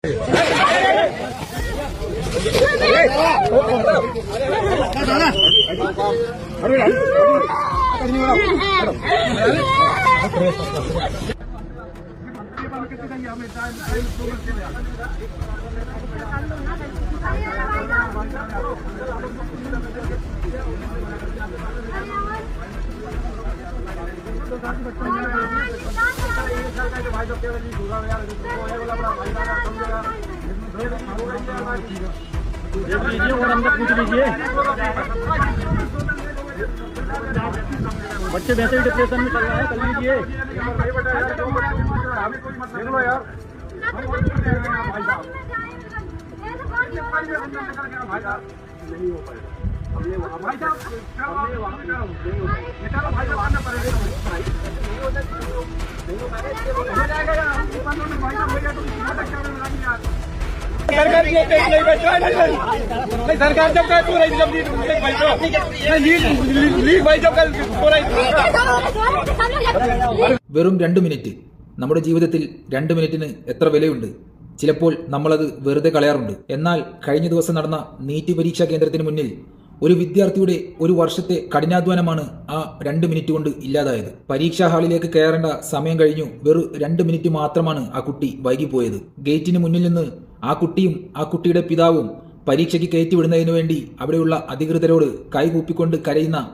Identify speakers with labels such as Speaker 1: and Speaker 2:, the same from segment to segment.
Speaker 1: बच्चे वैसे ही डिप्रेशन में चल रहा है, कर लीजिए।
Speaker 2: सरकार जब कहे पूरा लीग भाई जब पूरा
Speaker 3: വെറും 2 മിനിറ്റ്. നമ്മുടെ ജീവിതത്തിൽ 2 മിനിറ്റിന് എത്ര വിലയുണ്ട്? ചിലപ്പോൾ നമ്മളത് വെറുതെ കളയാറുണ്ട്. എന്നാൽ കഴിഞ്ഞ ദിവസം നടന്ന നീറ്റ് പരീക്ഷാ കേന്ദ്രത്തിന് മുന്നിൽ ഒരു വിദ്യാർത്ഥിയുടെ ഒരു വർഷത്തെ കഠിനാധ്വാനമാണ് ആ 2 മിനിറ്റ് കൊണ്ട് ഇല്ലാതായത്. പരീക്ഷാ ഹാളിലേക്ക് കയറേണ്ട സമയം കഴിഞ്ഞു. വെറും 2 മിനിറ്റ് മാത്രമാണ് ആ കുട്ടി വൈകിപ്പോയത്. ഗേറ്റിന് മുന്നിൽ നിന്ന് ആ കുട്ടിയും ആ കുട്ടിയുടെ പിതാവും പരീക്ഷയ്ക്ക് കയറ്റിവിടുന്നതിനു വേണ്ടി അവിടെയുള്ള അധികൃതരോട് കൈകൂപ്പിക്കൊണ്ട്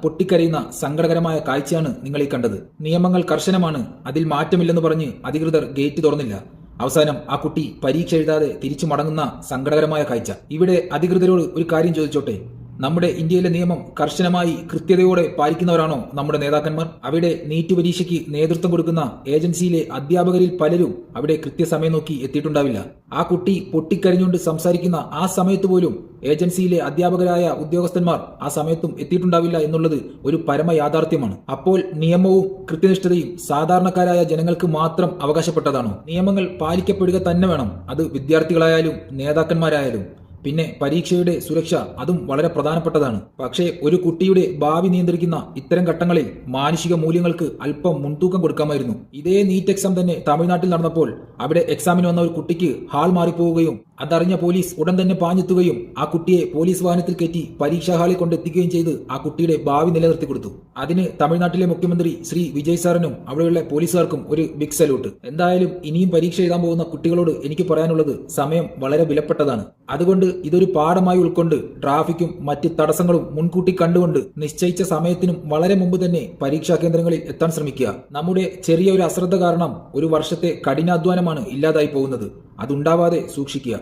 Speaker 3: പൊട്ടിക്കരയുന്ന സങ്കടകരമായ കാഴ്ചയാണ് നിങ്ങൾ ഈ കണ്ടത്. നിയമങ്ങൾ കർശനമാണ്, അതിൽ മാറ്റമില്ലെന്ന് പറഞ്ഞ് അധികൃതർ ഗേറ്റ് തുറന്നില്ല. അവസാനം ആ കുട്ടി പരീക്ഷ എഴുതാതെ തിരിച്ചു മടങ്ങുന്ന സങ്കടകരമായ കാഴ്ച. ഇവിടെ അധികൃതരോട് ഒരു കാര്യം ചോദിച്ചോട്ടെ, നമ്മുടെ ഇന്ത്യയിലെ നിയമം കർശനമായി കൃത്യതയോടെ പാലിക്കുന്നവരാണോ നമ്മുടെ നേതാക്കന്മാർ? അവിടെ നീറ്റ് പരീക്ഷയ്ക്ക് നേതൃത്വം കൊടുക്കുന്ന ഏജൻസിയിലെ അധ്യാപകരിൽ പലരും അവിടെ കൃത്യസമയം നോക്കി എത്തിയിട്ടുണ്ടാവില്ല. ആ കുട്ടി പൊട്ടിക്കരഞ്ഞുകൊണ്ട് സംസാരിക്കുന്ന ആ സമയത്ത് പോലും ഏജൻസിയിലെ അധ്യാപകരായ ഉദ്യോഗസ്ഥന്മാർ ആ സമയത്തും എത്തിയിട്ടുണ്ടാവില്ല എന്നുള്ളത് ഒരു പരമ യാഥാർത്ഥ്യമാണ്. അപ്പോൾ നിയമവും കൃത്യനിഷ്ഠതയും സാധാരണക്കാരായ ജനങ്ങൾക്ക് മാത്രം അവകാശപ്പെട്ടതാണോ? നിയമങ്ങൾ പാലിക്കപ്പെടുക തന്നെ വേണം, അത് വിദ്യാർത്ഥികളായാലും നേതാക്കന്മാരായാലും. പിന്നെ പരീക്ഷയുടെ സുരക്ഷ, അതും വളരെ പ്രധാനപ്പെട്ടതാണ്. പക്ഷേ ഒരു കുട്ടിയുടെ ഭാവി നിയന്ത്രിക്കുന്ന ഇത്തരം ഘട്ടങ്ങളിൽ മാനുഷിക മൂല്യങ്ങൾക്ക് അല്പം മുൻതൂക്കം കൊടുക്കാമായിരുന്നു. ഇതേ നീറ്റ് എക്സാം തന്നെ തമിഴ്നാട്ടിൽ നടന്നപ്പോൾ അവിടെ എക്സാമിന് വന്ന ഒരു കുട്ടിക്ക് ഹാൾ മാറിപ്പോവുകയും അതറിഞ്ഞ പോലീസ് ഉടൻ തന്നെ പാഞ്ഞെത്തുകയും ആ കുട്ടിയെ പോലീസ് വാഹനത്തിൽ കയറ്റി പരീക്ഷാ ഹാളിൽ കൊണ്ടെത്തിക്കുകയും ചെയ്ത് ആ കുട്ടിയുടെ ഭാവി നിലനിർത്തി കൊടുത്തു. അതിന് തമിഴ്നാട്ടിലെ മുഖ്യമന്ത്രി ശ്രീ വിജയ് സാറിനും അവിടെയുള്ള പോലീസുകാർക്കും ഒരു ബിഗ് സല്യൂട്ട്. എന്തായാലും ഇനിയും പരീക്ഷ എഴുതാൻ പോകുന്ന കുട്ടികളോട് എനിക്ക് പറയാനുള്ളത്, സമയം വളരെ വിലപ്പെട്ടതാണ്. അതുകൊണ്ട് ഇതൊരു പാഠമായി ഉൾക്കൊണ്ട് ട്രാഫിക്കും മറ്റ് തടസ്സങ്ങളും മുൻകൂട്ടി കണ്ടുകൊണ്ട് നിശ്ചയിച്ച സമയത്തിനും വളരെ മുമ്പ് തന്നെ പരീക്ഷാ കേന്ദ്രങ്ങളിൽ എത്താൻ ശ്രമിക്കുക. നമ്മുടെ ചെറിയ ഒരു അശ്രദ്ധ കാരണം ഒരു വർഷത്തെ കഠിനാധ്വാനമാണ് ഇല്ലാതായി പോകുന്നത്. അതുണ്ടാവാതെ സൂക്ഷിക്കുക.